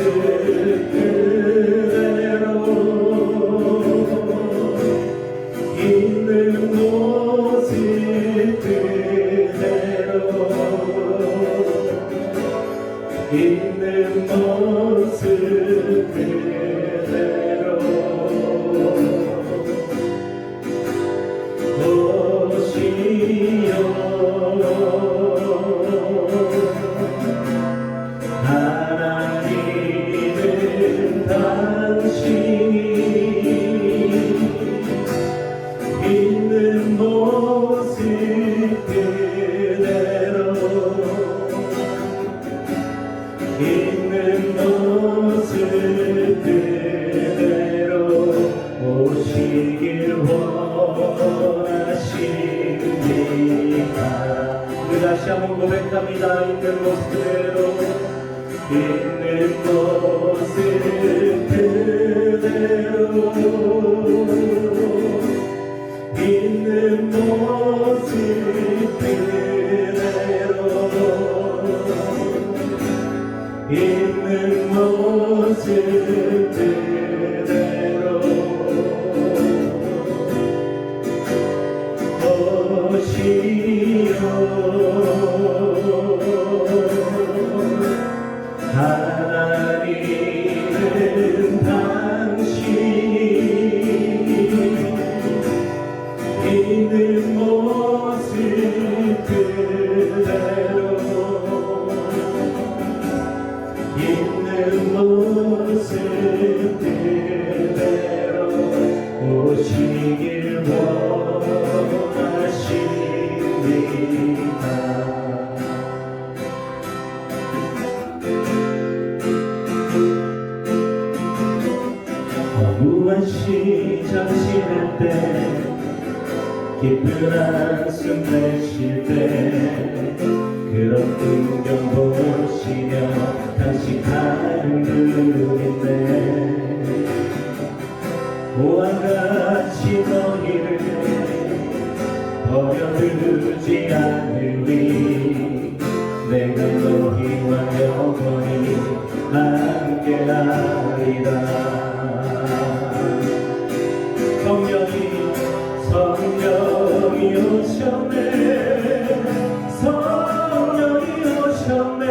그대로 있는 모습 그대로 있는 모습 그대로 오시오 하나님은 당신이 있는 모습 그대로 있는 모습 그대로 오시길 원하십니다. 우리 다시 한번 고백합니다. 있는 모습 그대로 있는 모습 그대로 있는 모습 그대로 있는 모습 그대로 오시오 하나님은 당신이 있는 모습 그대로 있는 모습 그대로 오시길 원하십니다. 허무한 시장 지낼 때 깊은 한숨 내쉴 때 그런 풍경 보시며 다시 가는 눈인데 모아같이 너희를 버려두지 않으리 내가 너희와 영원히 함께하리라. 성령이 오셨네 성령이 오셨네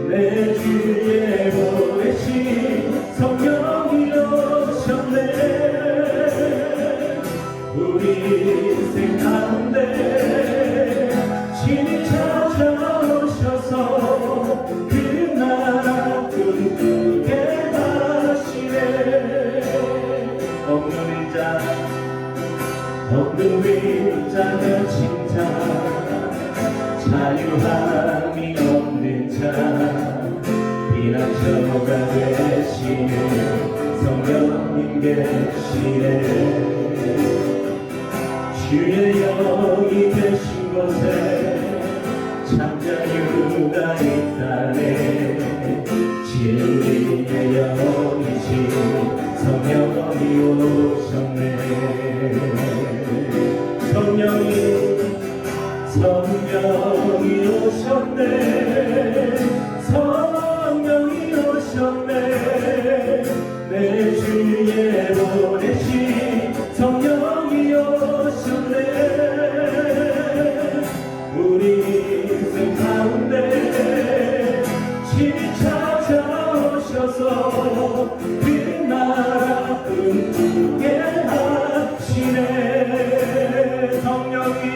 내 주에 보내신 성령이 오셨네 우리 인생 가운데 친히 찾아오셔서 그 나라 꿈꾸게 하시네. 없는 위자는 칭찬 자유함이 없는 자 비난처가 되시는 성령님 계시네. 주의 영이 계신 곳에 참 자유가 있다네. 진리의 영이신 성령이 오셨네. 성령이 오셨네 성령이 오셨네 내 주에 보내신 성령이 오셨네 우리 인생 가운데 친히 찾아오셔서 그 나라 꿈꾸게 하시네. 성령이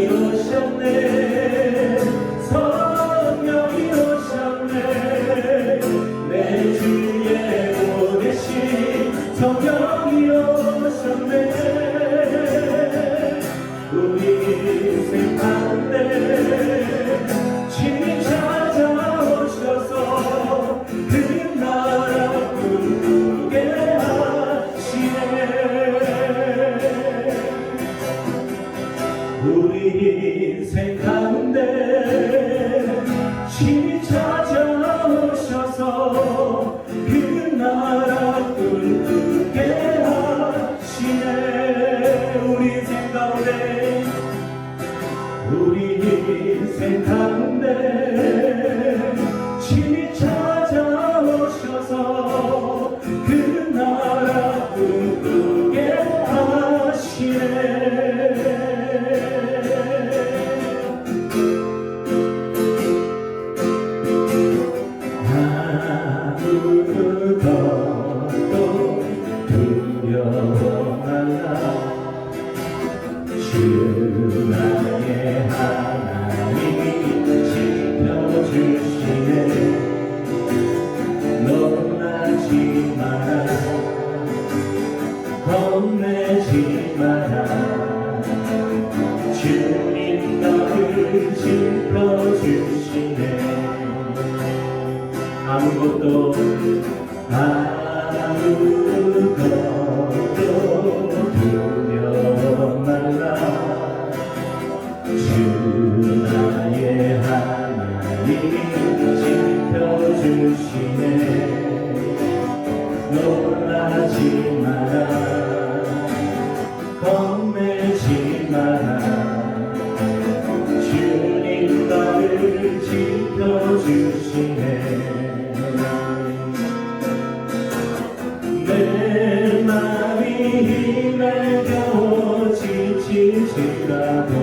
오셨네 성령이 오셨네 내 주에 보내신 성령이 오셨네 우리 인생 가운데 친히 찾아오셔서 그 나라 꿈꾸게 하시네. 우리 인생 가운데 친히 찾아오셔서 그 나라 꿈꾸게 하시네. 우리 인생 가운데 우리 인생 가운데 지켜주시네. 아무것도 두려워 말라. 주 나의 하나님 지켜주시네. 놀라지 마라. 겁내지 마라. 주님 나를 지켜주시네. 내 맘이 힘에 겨워 지칠지라도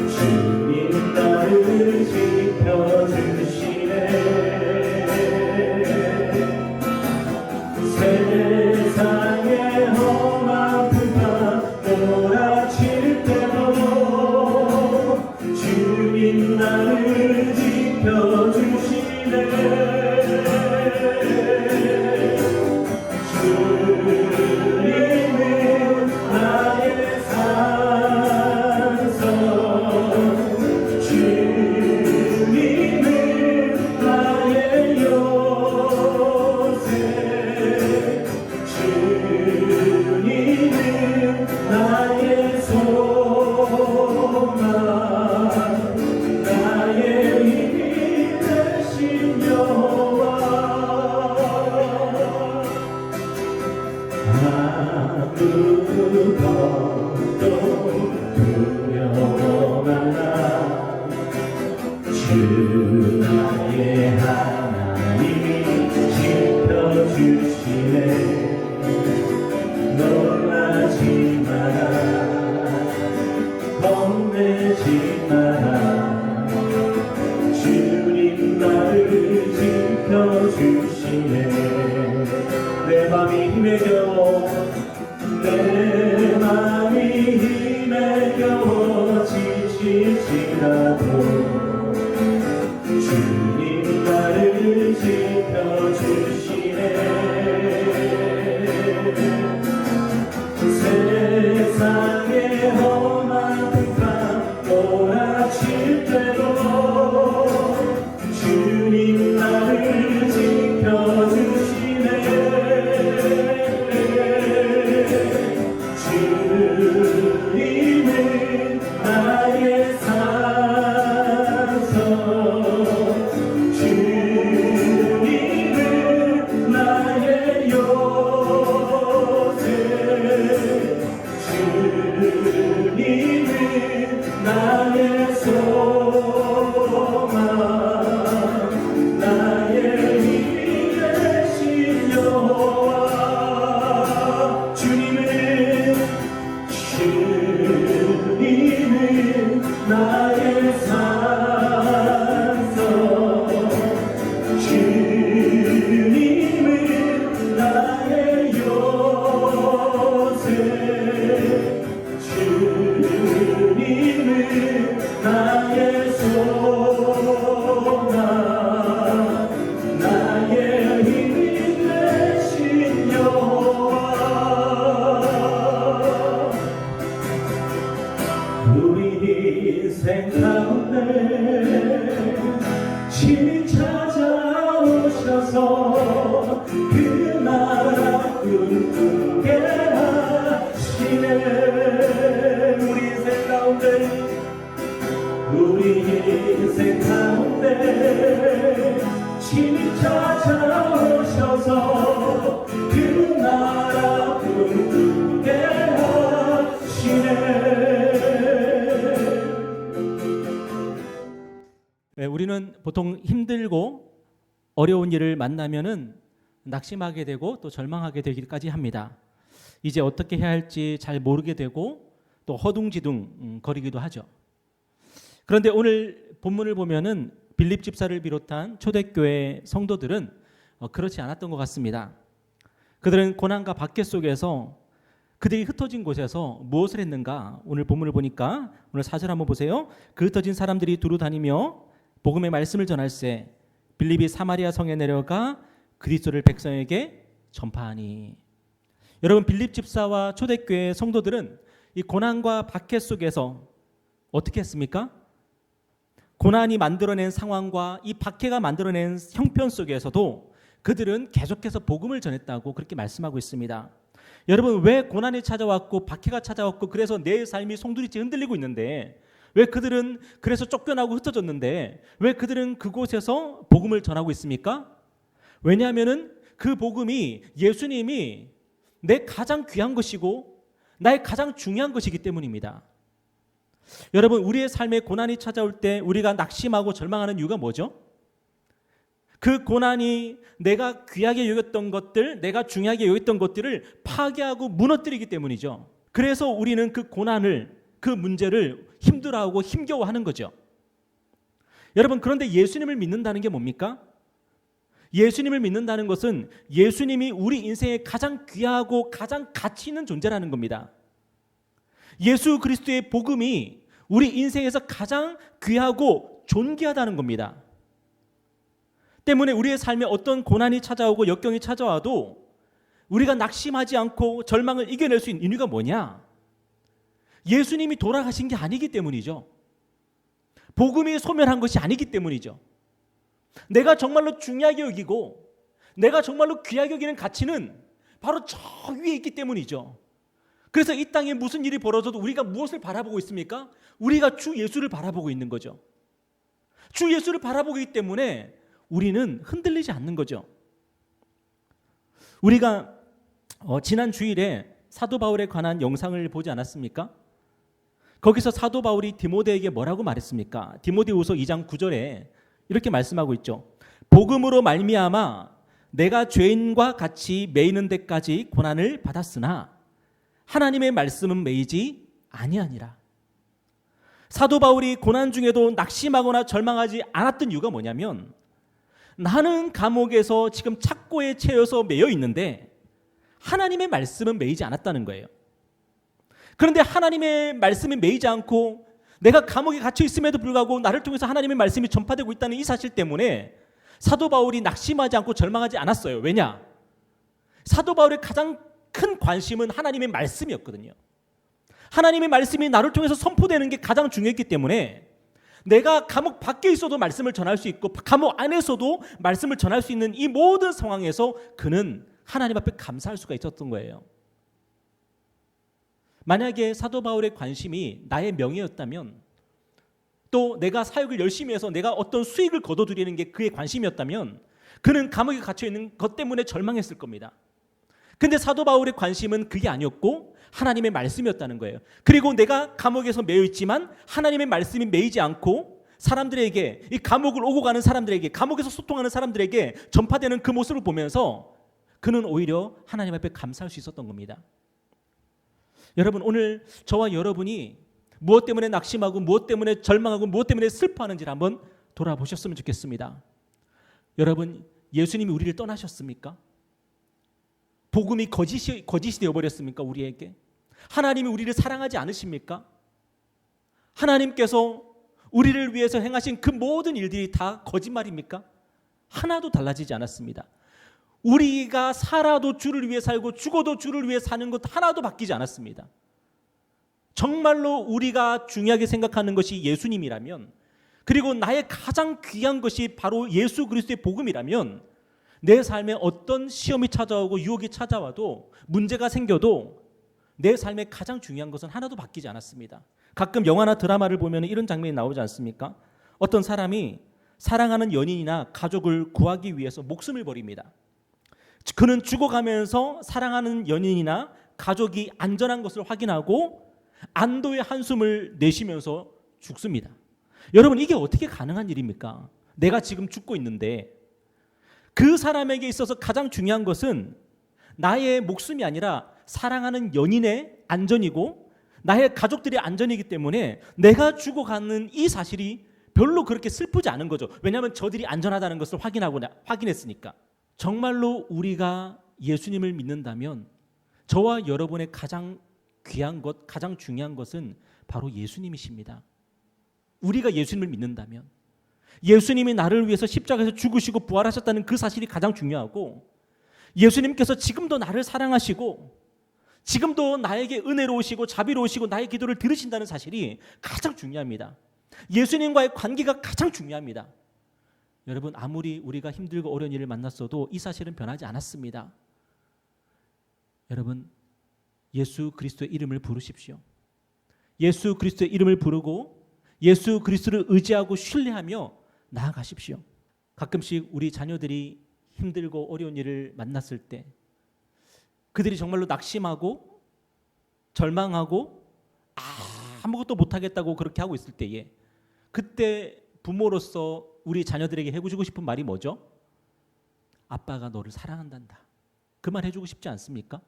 주님 나를 지켜주시네. 세상의 험한 풍파 몰아칠 때도 주님 나를 지켜주시네. 주님은 나의 산성, 주님은 나의 요새, 주님은 나의 소망, 나의 힘이 되신 여호와. 아무것도 두려워 말라. 주 나의 하나님 지켜주시네. 놀라지 마라. 겁내지 마라. 주님 나를 지켜주시네. 내 맘이 힘에 겨워, 내 맘이 힘에 겨워 지칠지라도 주님 나를 지켜주시네. 세상의 험한 풍파 몰아칠 때도 주님 나를 지켜주시네. 주님은 나의 산성, 주님은 나의 요새, 주님은 나의 소망, 나의 힘이 되신 여호와. 주님은 나의 산성, 주님은 나의 요새, 주님은 나의 소망, 나의 힘이 되신 여호와. 우리 인생 가운데 친히 찾아오셔서 그 나라 꿈꾸게 하시네. 우리 인생 가운데, 우리 인생 가운데 친히 찾아오셔서 그 나라 꿈꾸게 하시네. 우리는 보통 힘들고 어려운 일을 만나면은 낙심하게 되고 또 절망하게 되기까지 합니다. 이제 어떻게 해야 할지 잘 모르게 되고 또 허둥지둥 거리기도 하죠. 그런데 오늘 본문을 보면은 빌립 집사를 비롯한 초대교회 성도들은 그렇지 않았던 것 같습니다. 그들은 고난과 박해 속에서 그들이 흩어진 곳에서 무엇을 했는가? 오늘 본문을 보니까 오늘 4절 한번 보세요. 그 흩어진 사람들이 두루 다니며 복음의 말씀을 전할세 빌립이 사마리아 성에 내려가 그리스도를 백성에게 전파하니. 여러분, 빌립 집사와 초대교회 성도들은 이 고난과 박해 속에서 어떻게 했습니까? 고난이 만들어낸 상황과 이 박해가 만들어낸 형편 속에서도 그들은 계속해서 복음을 전했다고 그렇게 말씀하고 있습니다. 여러분, 왜 고난이 찾아왔고 박해가 찾아왔고 그래서 내 삶이 송두리째 흔들리고 있는데, 왜 그들은 그래서 쫓겨나고 흩어졌는데 왜 그들은 그곳에서 복음을 전하고 있습니까? 왜냐하면은 그 복음이 예수님이 내 가장 귀한 것이고 나의 가장 중요한 것이기 때문입니다. 여러분, 우리의 삶에 고난이 찾아올 때 우리가 낙심하고 절망하는 이유가 뭐죠? 그 고난이 내가 귀하게 여겼던 것들, 내가 중요하게 여겼던 것들을 파괴하고 무너뜨리기 때문이죠. 그래서 우리는 그 고난을, 그 문제를 힘들어하고 힘겨워하는 거죠. 여러분, 그런데 예수님을 믿는다는 게 뭡니까? 예수님을 믿는다는 것은 예수님이 우리 인생에 가장 귀하고 가장 가치 있는 존재라는 겁니다. 예수 그리스도의 복음이 우리 인생에서 가장 귀하고 존귀하다는 겁니다. 때문에 우리의 삶에 어떤 고난이 찾아오고 역경이 찾아와도 우리가 낙심하지 않고 절망을 이겨낼 수 있는 이유가 뭐냐? 예수님이 돌아가신 게 아니기 때문이죠. 복음이 소멸한 것이 아니기 때문이죠. 내가 정말로 중요하게 여기고 내가 정말로 귀하게 여기는 가치는 바로 저 위에 있기 때문이죠. 그래서 이 땅에 무슨 일이 벌어져도 우리가 무엇을 바라보고 있습니까? 우리가 주 예수를 바라보고 있는 거죠. 주 예수를 바라보기 때문에 우리는 흔들리지 않는 거죠. 우리가 지난 주일에 사도 바울에 관한 영상을 보지 않았습니까? 거기서 사도 바울이 디모데에게 뭐라고 말했습니까? 디모데후서 2장 9절에 이렇게 말씀하고 있죠. 복음으로 말미암아 내가 죄인과 같이 매이는 데까지 고난을 받았으나 하나님의 말씀은 매이지 아니하니라. 사도 바울이 고난 중에도 낙심하거나 절망하지 않았던 이유가 뭐냐면, 나는 감옥에서 지금 착고에 채여서 매여 있는데 하나님의 말씀은 매이지 않았다는 거예요. 그런데 하나님의 말씀이 매이지 않고 내가 감옥에 갇혀 있음에도 불구하고 나를 통해서 하나님의 말씀이 전파되고 있다는 이 사실 때문에 사도 바울이 낙심하지 않고 절망하지 않았어요. 왜냐? 사도 바울의 가장 큰 관심은 하나님의 말씀이었거든요. 하나님의 말씀이 나를 통해서 선포되는 게 가장 중요했기 때문에 내가 감옥 밖에 있어도 말씀을 전할 수 있고 감옥 안에서도 말씀을 전할 수 있는 이 모든 상황에서 그는 하나님 앞에 감사할 수가 있었던 거예요. 만약에 사도 바울의 관심이 나의 명예였다면, 또 내가 사역을 열심히 해서 내가 어떤 수익을 거둬들이는 게 그의 관심이었다면 그는 감옥에 갇혀 있는 것 때문에 절망했을 겁니다. 근데 사도 바울의 관심은 그게 아니었고 하나님의 말씀이었다는 거예요. 그리고 내가 감옥에서 매여 있지만 하나님의 말씀이 매이지 않고 사람들에게, 이 감옥을 오고 가는 사람들에게, 감옥에서 소통하는 사람들에게 전파되는 그 모습을 보면서 그는 오히려 하나님 앞에 감사할 수 있었던 겁니다. 여러분, 오늘 저와 여러분이 무엇 때문에 낙심하고 무엇 때문에 절망하고 무엇 때문에 슬퍼하는지를 한번 돌아보셨으면 좋겠습니다. 여러분, 예수님이 우리를 떠나셨습니까? 복음이 거짓이 되어버렸습니까? 우리에게? 하나님이 우리를 사랑하지 않으십니까? 하나님께서 우리를 위해서 행하신 그 모든 일들이 다 거짓말입니까? 하나도 달라지지 않았습니다. 우리가 살아도 주를 위해 살고 죽어도 주를 위해 사는 것 하나도 바뀌지 않았습니다. 정말로 우리가 중요하게 생각하는 것이 예수님이라면, 그리고 나의 가장 귀한 것이 바로 예수 그리스도의 복음이라면, 내 삶에 어떤 시험이 찾아오고 유혹이 찾아와도 문제가 생겨도 내 삶에 가장 중요한 것은 하나도 바뀌지 않았습니다. 가끔 영화나 드라마를 보면 이런 장면이 나오지 않습니까? 어떤 사람이 사랑하는 연인이나 가족을 구하기 위해서 목숨을 버립니다. 그는 죽어가면서 사랑하는 연인이나 가족이 안전한 것을 확인하고 안도의 한숨을 내쉬면서 죽습니다. 여러분, 이게 어떻게 가능한 일입니까? 내가 지금 죽고 있는데 그 사람에게 있어서 가장 중요한 것은 나의 목숨이 아니라 사랑하는 연인의 안전이고 나의 가족들의 안전이기 때문에 내가 죽어가는 이 사실이 별로 그렇게 슬프지 않은 거죠. 왜냐하면 저들이 안전하다는 것을 확인했으니까. 정말로 우리가 예수님을 믿는다면 저와 여러분의 가장 귀한 것, 가장 중요한 것은 바로 예수님이십니다. 우리가 예수님을 믿는다면 예수님이 나를 위해서 십자가에서 죽으시고 부활하셨다는 그 사실이 가장 중요하고, 예수님께서 지금도 나를 사랑하시고 지금도 나에게 은혜로우시고 자비로우시고 나의 기도를 들으신다는 사실이 가장 중요합니다. 예수님과의 관계가 가장 중요합니다. 여러분, 아무리 우리가 힘들고 어려운 일을 만났어도 이 사실은 변하지 않았습니다. 여러분, 예수 그리스도의 이름을 부르십시오. 예수 그리스도의 이름을 부르고 예수 그리스도를 의지하고 신뢰하며 나아가십시오. 가끔씩 우리 자녀들이 힘들고 어려운 일을 만났을 때 그들이 정말로 낙심하고 절망하고 아무것도 못하겠다고 그렇게 하고 있을 때에 그때 부모로서 우리 자녀들에게 해주고 싶은 말이 뭐죠? 아빠가 너를 사랑한단다. 그 말 해주고 싶지 않습니까?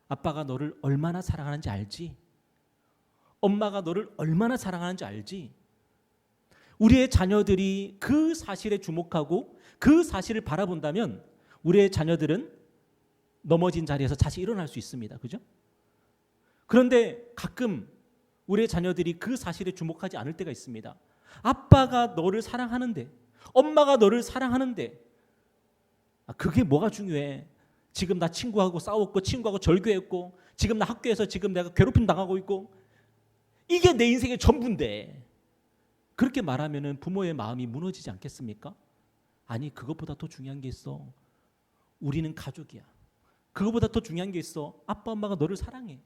아빠가 너를 얼마나 사랑하는지 알지? 엄마가 너를 얼마나 사랑하는지 알지? 우리의 자녀들이 그 사실에 주목하고 그 사실을 바라본다면 우리의 자녀들은 넘어진 자리에서 다시 일어날 수 있습니다. 그죠? 그런데 가끔 우리의 자녀들이 그 사실에 주목하지 않을 때가 있습니다. 아빠가 너를 사랑하는데, 엄마가 너를 사랑하는데, 그게 뭐가 중요해? 지금 나 친구하고 싸웠고 친구하고 절교했고 지금 나 학교에서 지금 내가 괴롭힘 당하고 있고 이게 내 인생의 전부인데, 그렇게 말하면 부모의 마음이 무너지지 않겠습니까? 아니, 그것보다 더 중요한 게 있어. 우리는 가족이야. 그것보다 더 중요한 게 있어. 아빠 엄마가 너를 사랑해.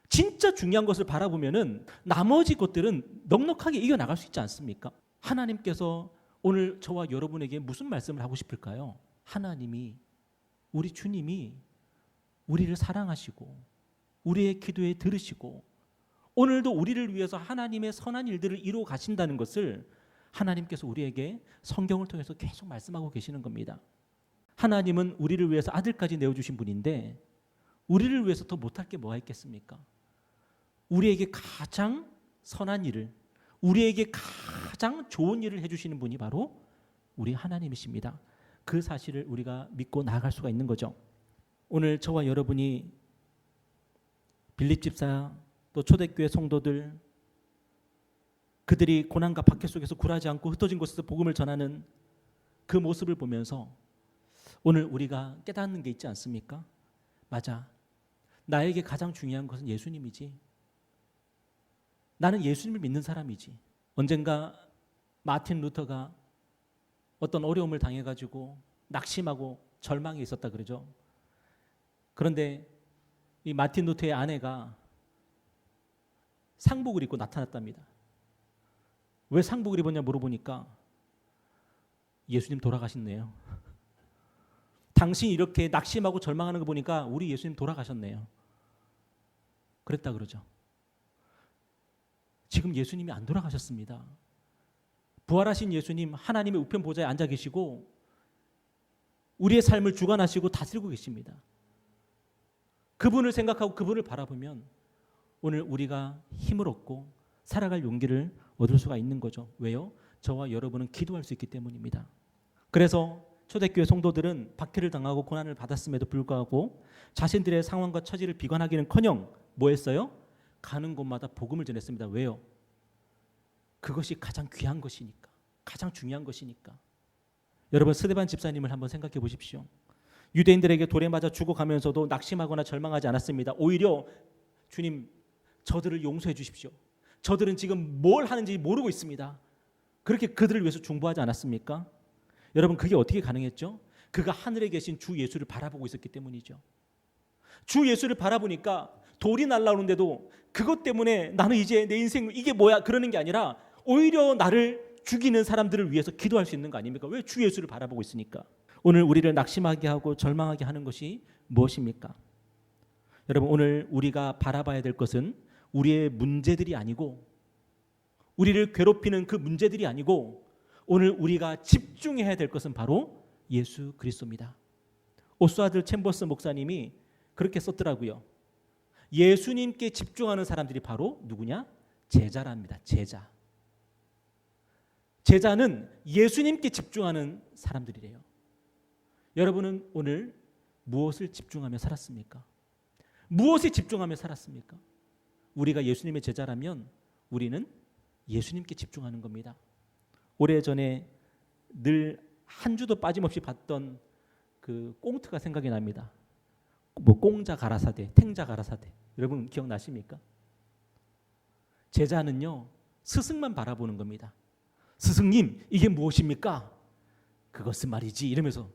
진짜 중요한 것을 바라보면은 나머지 것들은 넉넉하게 이겨나갈 수 있지 않습니까? 하나님께서 오늘 저와 여러분에게 무슨 말씀을 하고 싶을까요? 하나님이, 우리 주님이 우리를 사랑하시고 우리의 기도에 들으시고 오늘도 우리를 위해서 하나님의 선한 일들을 이루어 가신다는 것을 하나님께서 우리에게 성경을 통해서 계속 말씀하고 계시는 겁니다. 하나님은 우리를 위해서 아들까지 내어주신 분인데 우리를 위해서 더 못할 게 뭐가 있겠습니까? 우리에게 가장 선한 일을, 우리에게 가장 좋은 일을 해주시는 분이 바로 우리 하나님이십니다. 그 사실을 우리가 믿고 나아갈 수가 있는 거죠. 오늘 저와 여러분이 빌립 집사 또 초대교회 성도들, 그들이 고난과 박해 속에서 굴하지 않고 흩어진 곳에서 복음을 전하는 그 모습을 보면서 오늘 우리가 깨닫는 게 있지 않습니까? 맞아, 나에게 가장 중요한 것은 예수님이지. 나는 예수님을 믿는 사람이지. 언젠가 마틴 루터가 어떤 어려움을 당해가지고 낙심하고 절망에 있었다 그러죠. 그런데 이 마틴 루터의 아내가 상복을 입고 나타났답니다. 왜 상복을 입었냐 물어보니까 예수님 돌아가셨네요. 당신이 이렇게 낙심하고 절망하는 거 보니까 우리 예수님 돌아가셨네요. 그랬다 그러죠. 지금 예수님이 안 돌아가셨습니다. 부활하신 예수님 하나님의 우편 보좌에 앉아 계시고 우리의 삶을 주관하시고 다스리고 계십니다. 그분을 생각하고 그분을 바라보면 오늘 우리가 힘을 얻고 살아갈 용기를 얻을 수가 있는 거죠. 왜요? 저와 여러분은 기도할 수 있기 때문입니다. 그래서 초대교회 성도들은 박해를 당하고 고난을 받았음에도 불구하고 자신들의 상황과 처지를 비관하기는커녕 뭐 했어요? 가는 곳마다 복음을 전했습니다. 왜요? 그것이 가장 귀한 것이니까, 가장 중요한 것이니까. 여러분, 스데반 집사님을 한번 생각해 보십시오. 유대인들에게 돌에 맞아 죽어가면서도 낙심하거나 절망하지 않았습니다. 오히려 주님, 저들을 용서해 주십시오. 저들은 지금 뭘 하는지 모르고 있습니다. 그렇게 그들을 위해서 중보하지 않았습니까? 여러분, 그게 어떻게 가능했죠? 그가 하늘에 계신 주 예수를 바라보고 있었기 때문이죠. 주 예수를 바라보니까 돌이 날아오는데도 그것 때문에 나는 이제 내 인생 이게 뭐야 그러는 게 아니라 오히려 나를 죽이는 사람들을 위해서 기도할 수 있는 거 아닙니까? 왜? 주 예수를 바라보고 있으니까. 오늘 우리를 낙심하게 하고 절망하게 하는 것이 무엇입니까? 여러분, 오늘 우리가 바라봐야 될 것은 우리의 문제들이 아니고 우리를 괴롭히는 그 문제들이 아니고 오늘 우리가 집중해야 될 것은 바로 예수 그리스도입니다. 오스와드 챔버스 목사님이 그렇게 썼더라고요. 예수님께 집중하는 사람들이 바로 누구냐? 제자랍니다. 제자. 제자는 예수님께 집중하는 사람들이래요. 여러분은 오늘 무엇을 집중하며 살았습니까? 무엇에 집중하며 살았습니까? 우리가 예수님의 제자라면 우리는 예수님께 집중하는 겁니다. 오래전에 늘 한 주도 빠짐없이 봤던 그 꽁트가 생각이 납니다. 뭐 꽁자 가라사대, 탱자 가라사대. 여러분 기억나십니까? 제자는요 스승만 바라보는 겁니다. 스승님 이게 무엇입니까? 그것은 말이지 이러면서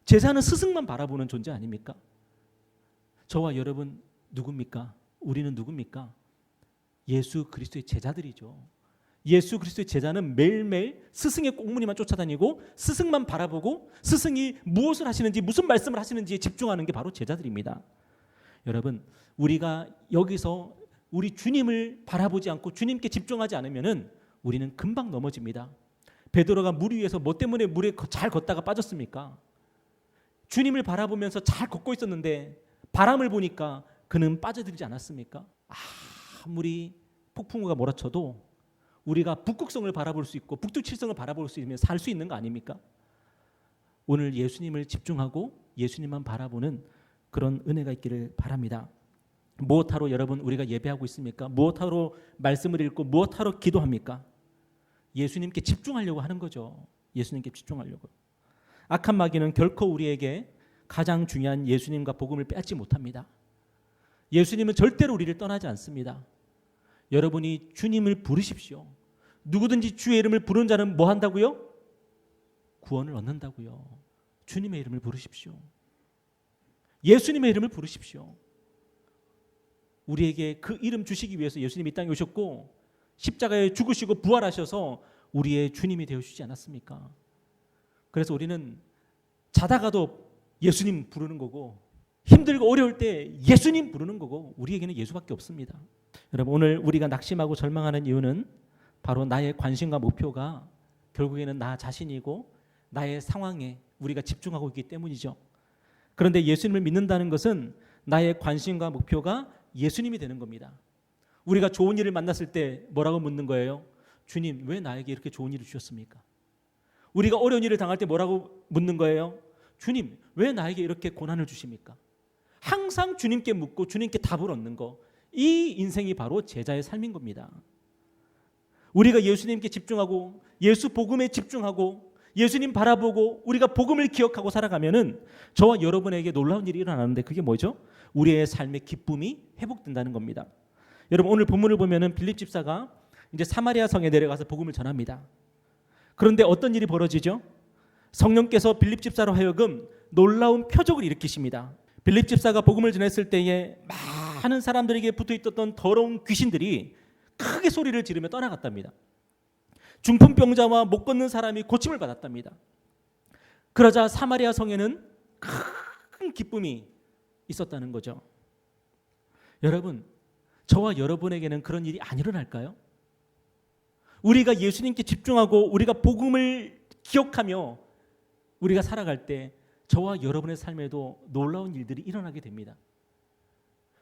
제자는 스승만 바라보는 존재 아닙니까? 저와 여러분 누굽니까? 우리는 누굽니까? 예수 그리스도의 제자들이죠. 예수 그리스도의 제자는 매일매일 스승의 꽁무니만 쫓아다니고 스승만 바라보고 스승이 무엇을 하시는지 무슨 말씀을 하시는지에 집중하는 게 바로 제자들입니다. 여러분 우리가 여기서 우리 주님을 바라보지 않고 주님께 집중하지 않으면은 우리는 금방 넘어집니다. 베드로가 물 위에서 뭐 때문에 물에 잘 걷다가 빠졌습니까? 주님을 바라보면서 잘 걷고 있었는데 바람을 보니까 그는 빠져들지 않았습니까? 아무리 폭풍우가 몰아쳐도 우리가 북극성을 바라볼 수 있고 북두칠성을 바라볼 수 있으면 살 수 있는 거 아닙니까? 오늘 예수님을 집중하고 예수님만 바라보는 그런 은혜가 있기를 바랍니다. 무엇하러 여러분 우리가 예배하고 있습니까? 무엇하러 말씀을 읽고 무엇하러 기도합니까? 예수님께 집중하려고 하는 거죠. 예수님께 집중하려고. 악한 마귀는 결코 우리에게 가장 중요한 예수님과 복음을 빼앗지 못합니다. 예수님은 절대로 우리를 떠나지 않습니다. 여러분이 주님을 부르십시오. 누구든지 주의 이름을 부르는 자는 뭐 한다고요? 구원을 얻는다고요. 주님의 이름을 부르십시오. 예수님의 이름을 부르십시오. 우리에게 그 이름 주시기 위해서 예수님이 이 땅에 오셨고 십자가에 죽으시고 부활하셔서 우리의 주님이 되어주시지 않았습니까? 그래서 우리는 자다가도 예수님 부르는 거고 힘들고 어려울 때 예수님 부르는 거고 우리에게는 예수밖에 없습니다. 여러분 오늘 우리가 낙심하고 절망하는 이유는 바로 나의 관심과 목표가 결국에는 나 자신이고 나의 상황에 우리가 집중하고 있기 때문이죠. 그런데 예수님을 믿는다는 것은 나의 관심과 목표가 예수님이 되는 겁니다. 우리가 좋은 일을 만났을 때 뭐라고 묻는 거예요? 주님 왜 나에게 이렇게 좋은 일을 주셨습니까? 우리가 어려운 일을 당할 때 뭐라고 묻는 거예요? 주님 왜 나에게 이렇게 고난을 주십니까? 항상 주님께 묻고 주님께 답을 얻는 거, 이 인생이 바로 제자의 삶인 겁니다. 우리가 예수님께 집중하고 예수 복음에 집중하고 예수님 바라보고 우리가 복음을 기억하고 살아가면은 저와 여러분에게 놀라운 일이 일어나는데 그게 뭐죠? 우리의 삶의 기쁨이 회복된다는 겁니다. 여러분 오늘 본문을 보면은 빌립 집사가 이제 사마리아 성에 내려가서 복음을 전합니다. 그런데 어떤 일이 벌어지죠? 성령께서 빌립 집사로 하여금 놀라운 표적을 일으키십니다. 빌립 집사가 복음을 전했을 때에 많은 사람들에게 붙어있었던 더러운 귀신들이 크게 소리를 지르며 떠나갔답니다. 중풍병자와 못 걷는 사람이 고침을 받았답니다. 그러자 사마리아 성에는 큰 기쁨이 있었다는 거죠. 여러분, 저와 여러분에게는 그런 일이 안 일어날까요? 우리가 예수님께 집중하고 우리가 복음을 기억하며 우리가 살아갈 때 저와 여러분의 삶에도 놀라운 일들이 일어나게 됩니다.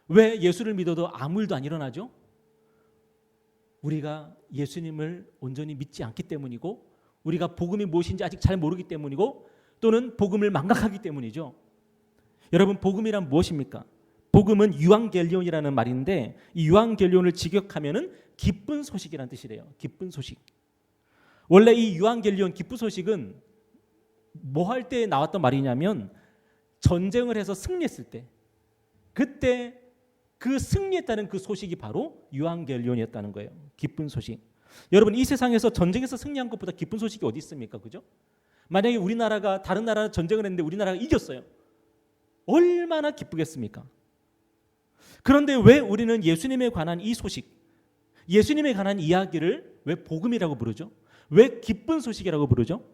왜 예수를 믿어도 아무 일도 안 일어나죠? 우리가 예수님을 온전히 믿지 않기 때문이고 우리가 복음이 무엇인지 아직 잘 모르기 때문이고 또는 복음을 망각하기 때문이죠. 여러분 복음이란 무엇입니까? 복음은 유앙겔리온이라는 말인데 이 유앙겔리온을 직역하면은 기쁜 소식이라는 뜻이래요. 기쁜 소식. 원래 이 유앙겔리온 기쁜 소식은 뭐 할 때 나왔던 말이냐면 전쟁을 해서 승리했을 때 그때 그 승리했다는 그 소식이 바로 유앙겔리온이었다는 거예요. 기쁜 소식. 여러분 이 세상에서 전쟁에서 승리한 것보다 기쁜 소식이 어디 있습니까? 그죠? 만약에 우리나라가 다른 나라 전쟁을 했는데 우리나라가 이겼어요. 얼마나 기쁘겠습니까? 그런데 왜 우리는 예수님에 관한 이 소식, 예수님에 관한 이야기를 왜 복음이라고 부르죠? 왜 기쁜 소식이라고 부르죠?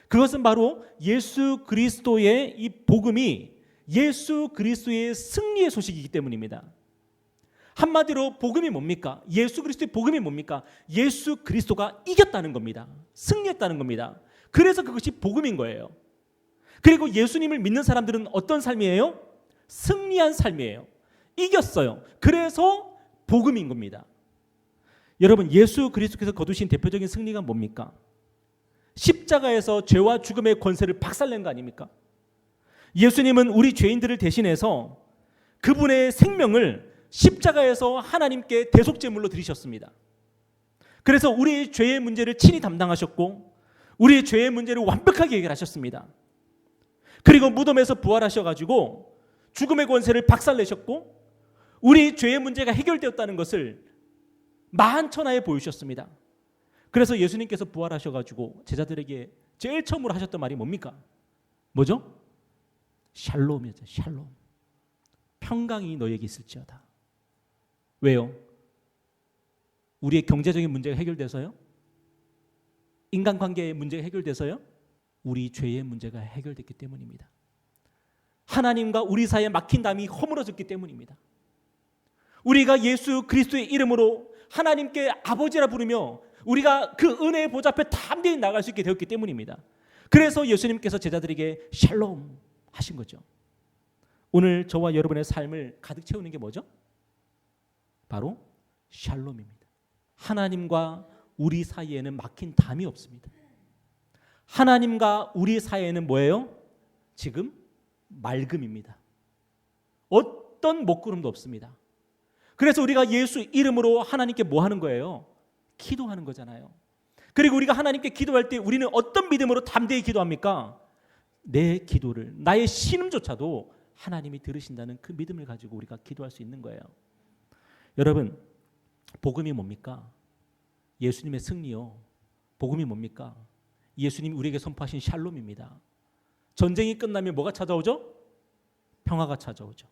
그것은 바로 예수 그리스도의 이 복음이 예수 그리스도의 승리의 소식이기 때문입니다. 한마디로 복음이 뭡니까? 예수 그리스도의 복음이 뭡니까? 예수 그리스도가 이겼다는 겁니다. 승리했다는 겁니다. 그래서 그것이 복음인 거예요. 그리고 예수님을 믿는 사람들은 어떤 삶이에요? 승리한 삶이에요. 이겼어요. 그래서 복음인 겁니다. 여러분 예수 그리스도께서 거두신 대표적인 승리가 뭡니까? 십자가에서 죄와 죽음의 권세를 박살낸 거 아닙니까? 예수님은 우리 죄인들을 대신해서 그분의 생명을 십자가에서 하나님께 대속제물로 드리셨습니다. 그래서 우리의 죄의 문제를 친히 담당하셨고 우리의 죄의 문제를 완벽하게 해결하셨습니다. 그리고 무덤에서 부활하셔가지고 죽음의 권세를 박살내셨고 우리 죄의 문제가 해결되었다는 것을 만천하에 보여주셨습니다. 그래서 예수님께서 부활하셔가지고 제자들에게 제일 처음으로 하셨던 말이 뭡니까? 뭐죠? 샬롬이었죠. 샬롬. 평강이 너에게 있을지어다. 왜요? 우리의 경제적인 문제가 해결돼서요? 인간관계의 문제가 해결돼서요? 우리 죄의 문제가 해결됐기 때문입니다. 하나님과 우리 사이에 막힌 담이 허물어졌기 때문입니다. 우리가 예수 그리스도의 이름으로 하나님께 아버지라 부르며 우리가 그 은혜의 보좌 앞에 담대히 나갈 수 있게 되었기 때문입니다. 그래서 예수님께서 제자들에게 샬롬 하신 거죠. 오늘 저와 여러분의 삶을 가득 채우는 게 뭐죠? 바로 샬롬입니다. 하나님과 우리 사이에는 막힌 담이 없습니다. 하나님과 우리 사이에는 뭐예요? 지금 맑음입니다. 어떤 먹구름도 없습니다. 그래서 우리가 예수 이름으로 하나님께 뭐 하는 거예요? 기도하는 거잖아요. 그리고 우리가 하나님께 기도할 때 우리는 어떤 믿음으로 담대히 기도합니까? 내 기도를, 나의 신음조차도 하나님이 들으신다는 그 믿음을 가지고 우리가 기도할 수 있는 거예요. 여러분, 복음이 뭡니까? 예수님의 승리요. 복음이 뭡니까? 예수님이 우리에게 선포하신 샬롬입니다. 전쟁이 끝나면 뭐가 찾아오죠? 평화가 찾아오죠.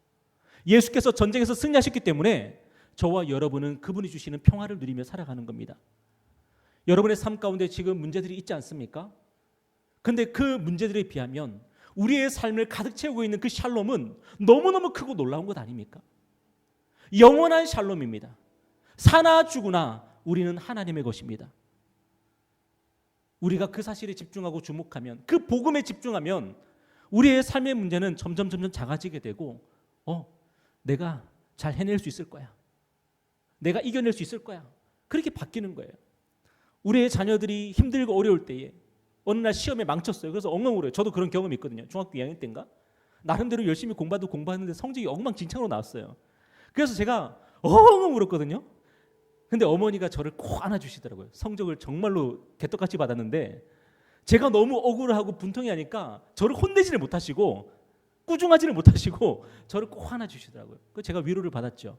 예수께서 전쟁에서 승리하셨기 때문에 저와 여러분은 그분이 주시는 평화를 누리며 살아가는 겁니다. 여러분의 삶 가운데 지금 문제들이 있지 않습니까? 근데 그 문제들에 비하면 우리의 삶을 가득 채우고 있는 그 샬롬은 너무너무 크고 놀라운 것 아닙니까? 영원한 샬롬입니다. 사나 죽으나 우리는 하나님의 것입니다. 우리가 그 사실에 집중하고 주목하면, 그 복음에 집중하면 우리의 삶의 문제는 점점 작아지게 되고 내가 잘 해낼 수 있을 거야. 내가 이겨낼 수 있을 거야. 그렇게 바뀌는 거예요. 우리의 자녀들이 힘들고 어려울 때에 어느 날 시험에 망쳤어요. 그래서 엉엉 울어요. 저도 그런 경험이 있거든요. 중학교 2학년 때인가? 나름대로 열심히 공부하는데 성적이 엉망진창으로 나왔어요. 그래서 제가 엉엉 울었거든요. 근데 어머니가 저를 꼭 안아주시더라고요. 성적을 정말로 개떡같이 받았는데 제가 너무 억울하고 분통이 하니까 저를 혼내지를 못하시고 꾸중하지를 못하시고 저를 꼭 안아주시더라고요. 그래서 제가 위로를 받았죠.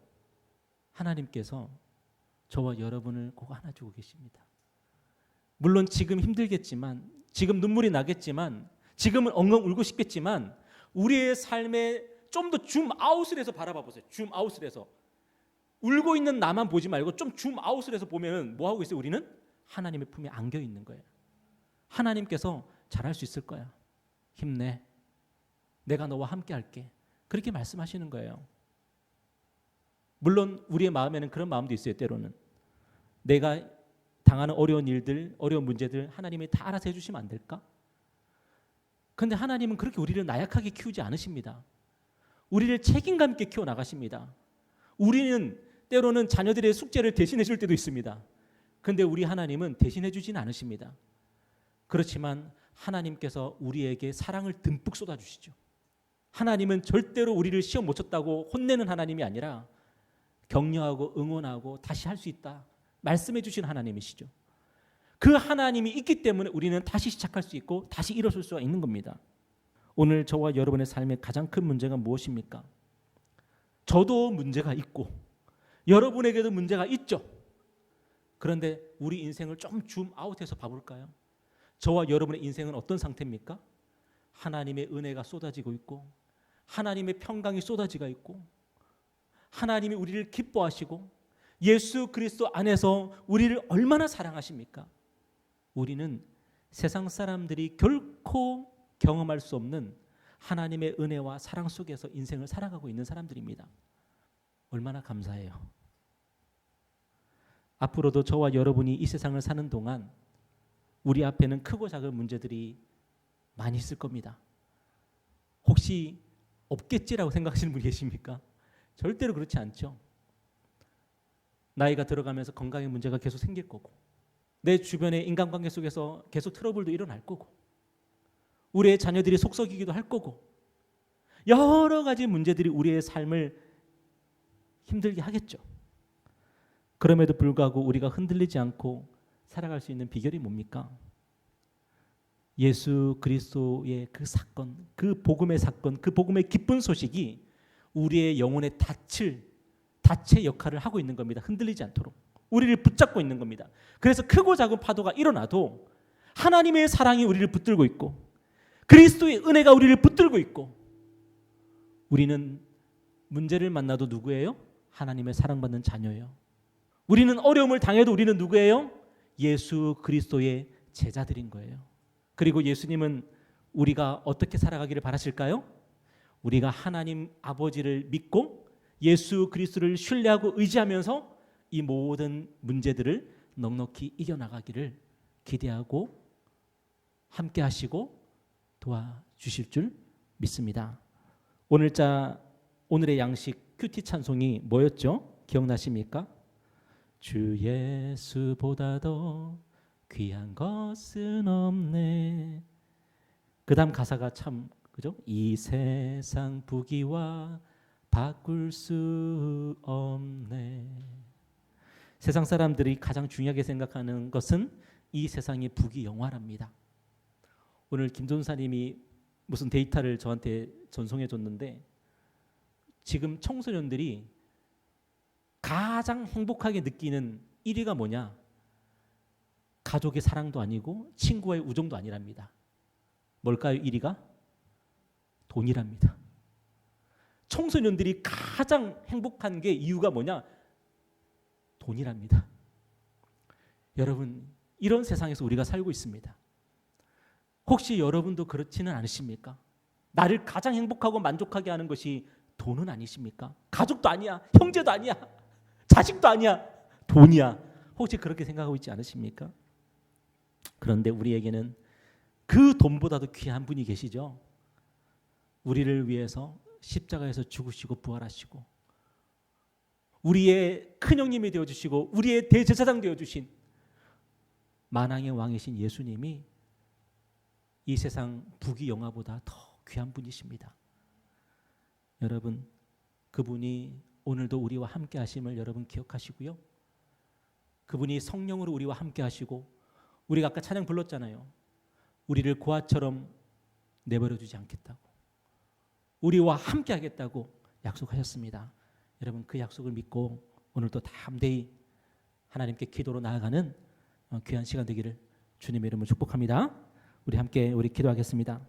하나님께서 저와 여러분을 꼭 안아주고 계십니다. 물론 지금 힘들겠지만, 지금 눈물이 나겠지만, 지금은 엉엉 울고 싶겠지만 우리의 삶에 좀 더 줌아웃을 해서 바라봐 보세요. 줌아웃을 해서. 울고 있는 나만 보지 말고 좀 줌아웃을 해서 보면 뭐 하고 있어요? 우리는 하나님의 품에 안겨 있는 거예요. 하나님께서 잘할 수 있을 거야. 힘내. 내가 너와 함께 할게. 그렇게 말씀하시는 거예요. 물론 우리의 마음에는 그런 마음도 있어요. 때로는 내가 당하는 어려운 일들, 어려운 문제들 하나님이 다 알아서 해주시면 안 될까? 그런데 하나님은 그렇게 우리를 나약하게 키우지 않으십니다. 우리를 책임감 있게 키워나가십니다. 우리는 때로는 자녀들의 숙제를 대신해 줄 때도 있습니다. 그런데 우리 하나님은 대신해 주지는 않으십니다. 그렇지만 하나님께서 우리에게 사랑을 듬뿍 쏟아주시죠. 하나님은 절대로 우리를 시험 못 쳤다고 혼내는 하나님이 아니라 격려하고 응원하고 다시 할 수 있다 말씀해 주신 하나님이시죠. 그 하나님이 있기 때문에 우리는 다시 시작할 수 있고 다시 일어설 수가 있는 겁니다. 오늘 저와 여러분의 삶의 가장 큰 문제가 무엇입니까? 저도 문제가 있고 여러분에게도 문제가 있죠. 그런데 우리 인생을 좀 줌아웃해서 봐볼까요? 저와 여러분의 인생은 어떤 상태입니까? 하나님의 은혜가 쏟아지고 있고 하나님의 평강이 쏟아지고 있고 하나님이 우리를 기뻐하시고 예수 그리스도 안에서 우리를 얼마나 사랑하십니까? 우리는 세상 사람들이 결코 경험할 수 없는 하나님의 은혜와 사랑 속에서 인생을 살아가고 있는 사람들입니다. 얼마나 감사해요. 앞으로도 저와 여러분이 이 세상을 사는 동안 우리 앞에는 크고 작은 문제들이 많이 있을 겁니다. 혹시 없겠지라고 생각하시는 분이 계십니까? 절대로 그렇지 않죠. 나이가 들어가면서 건강의 문제가 계속 생길 거고 내 주변의 인간관계 속에서 계속 트러블도 일어날 거고 우리의 자녀들이 속썩이기도 할 거고 여러 가지 문제들이 우리의 삶을 힘들게 하겠죠. 그럼에도 불구하고 우리가 흔들리지 않고 살아갈 수 있는 비결이 뭡니까? 예수 그리스도의 그 사건, 그 복음의 사건, 그 복음의 기쁜 소식이 우리의 영혼의 닻의 역할을 하고 있는 겁니다. 흔들리지 않도록 우리를 붙잡고 있는 겁니다. 그래서 크고 작은 파도가 일어나도 하나님의 사랑이 우리를 붙들고 있고 그리스도의 은혜가 우리를 붙들고 있고 우리는 문제를 만나도 누구예요? 하나님의 사랑받는 자녀예요. 우리는 어려움을 당해도 우리는 누구예요? 예수 그리스도의 제자들인 거예요. 그리고 예수님은 우리가 어떻게 살아가기를 바라실까요? 우리가 하나님 아버지를 믿고 예수 그리스도를 신뢰하고 의지하면서 이 모든 문제들을 넉넉히 이겨나가기를 기대하고 함께 하시고 도와주실 줄 믿습니다. 오늘의 양식 큐티 찬송이 뭐였죠? 기억나십니까? 주 예수보다 더 귀한 것은 없네. 그 다음 가사가 참 그죠? 이 세상 부귀와 바꿀 수 없네. 세상 사람들이 가장 중요하게 생각하는 것은 이 세상의 부귀 영화랍니다. 오늘 김전사님이 무슨 데이터를 저한테 전송해 줬는데 지금 청소년들이 가장 행복하게 느끼는 1위가 뭐냐? 가족의 사랑도 아니고 친구와의 우정도 아니랍니다. 뭘까요? 1위가? 돈이랍니다. 청소년들이 가장 행복한 게 이유가 뭐냐? 돈이랍니다. 여러분, 이런 세상에서 우리가 살고 있습니다. 혹시 여러분도 그렇지는 않으십니까? 나를 가장 행복하고 만족하게 하는 것이 돈은 아니십니까? 가족도 아니야, 형제도 아니야, 자식도 아니야, 돈이야. 혹시 그렇게 생각하고 있지 않으십니까? 그런데 우리에게는 그 돈보다도 귀한 분이 계시죠. 우리를 위해서 십자가에서 죽으시고 부활하시고 우리의 큰형님이 되어주시고 우리의 대제사장 되어주신 만왕의 왕이신 예수님이 이 세상 부귀 영화보다 더 귀한 분이십니다. 여러분, 그분이 오늘도 우리와 함께 하심을 여러분 기억하시고요. 그분이 성령으로 우리와 함께 하시고 우리가 아까 찬양 불렀잖아요. 우리를 고아처럼 내버려 두지 않겠다고, 우리와 함께 하겠다고 약속하셨습니다. 여러분, 그 약속을 믿고 오늘도 담대히 하나님께 기도로 나아가는 귀한 시간 되기를 주님의 이름으로 축복합니다. 우리 함께 기도하겠습니다.